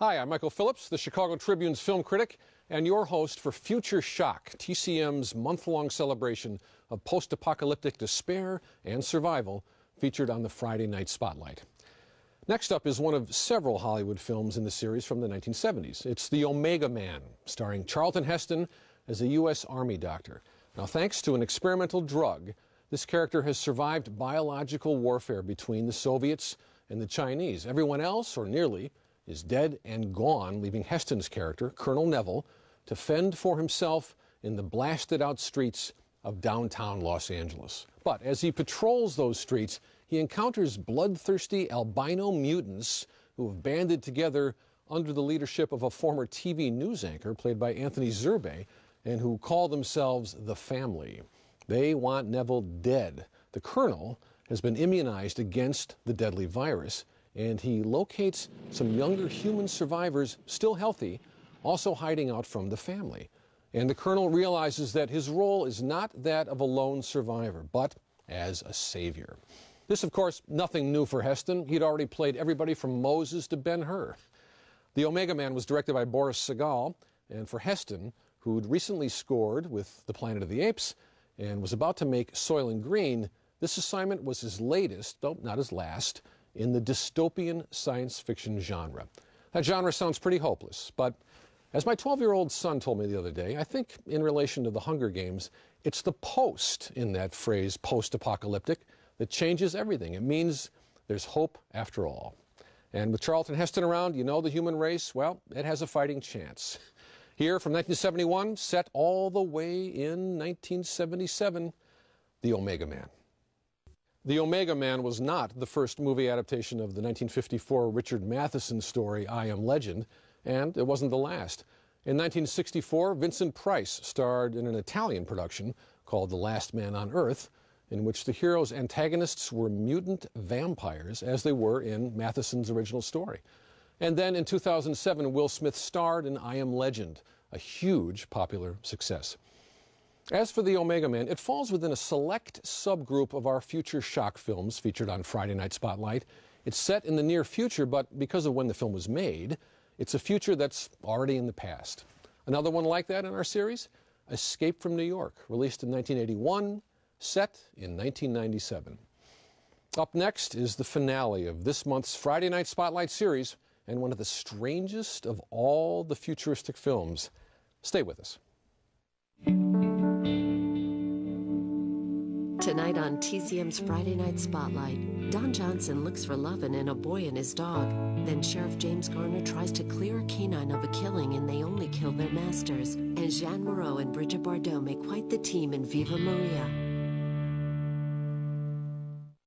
Hi, I'm Michael Phillips, the Chicago Tribune's film critic and your host for Future Shock, TCM's month-long celebration of post-apocalyptic despair and survival featured on the Friday Night Spotlight. Next up is one of several Hollywood films in the series from the 1970s. It's The Omega Man, starring Charlton Heston as a U.S. Army doctor. Now, thanks to an experimental drug, this character has survived biological warfare between the Soviets and the Chinese. Everyone else, or nearly, is dead and gone, leaving Heston's character, Colonel Neville, to fend for himself in the blasted-out streets of downtown Los Angeles. But as he patrols those streets, he encounters bloodthirsty albino mutants who have banded together under the leadership of a former TV news anchor played by Anthony Zerbe, and who call themselves the Family. They want Neville dead. The Colonel has been immunized against the deadly virus, and he locates some younger human survivors, still healthy, also hiding out from the Family. And the Colonel realizes that his role is not that of a lone survivor, but as a savior. This, of course, nothing new for Heston. He'd already played everybody from Moses to Ben-Hur. The Omega Man was directed by Boris Sagal, and for Heston, who'd recently scored with The Planet of the Apes and was about to make Soylent Green, this assignment was his latest, though not his last, in the dystopian science fiction genre. That genre sounds pretty hopeless, but as my 12-year-old son told me the other day, I think in relation to the Hunger Games, it's the post in that phrase, post-apocalyptic, that changes everything. It means there's hope after all. And with Charlton Heston around, you know the human race, well, it has a fighting chance. Here from 1971, set all the way in 1977, The Omega Man. The Omega Man was not the first movie adaptation of the 1954 Richard Matheson story, I Am Legend, and it wasn't the last. In 1964, Vincent Price starred in an Italian production called The Last Man on Earth, in which the hero's antagonists were mutant vampires, as they were in Matheson's original story. And then in 2007, Will Smith starred in I Am Legend, a huge popular success. As for The Omega Man, it falls within a select subgroup of our Future Shock films featured on Friday Night Spotlight. It's set in the near future, but because of when the film was made, it's a future that's already in the past. Another one like that in our series, Escape from New York, released in 1981, set in 1997. Up next is the finale of this month's Friday Night Spotlight series, and one of the strangest of all the futuristic films. Stay with us. Tonight on TCM's Friday Night Spotlight, Don Johnson looks for lovin' in a boy and his dog. Then Sheriff James Garner tries to clear a canine of a killing, and they only kill their masters. And Jeanne Moreau and Brigitte Bardot make quite the team in Viva Maria.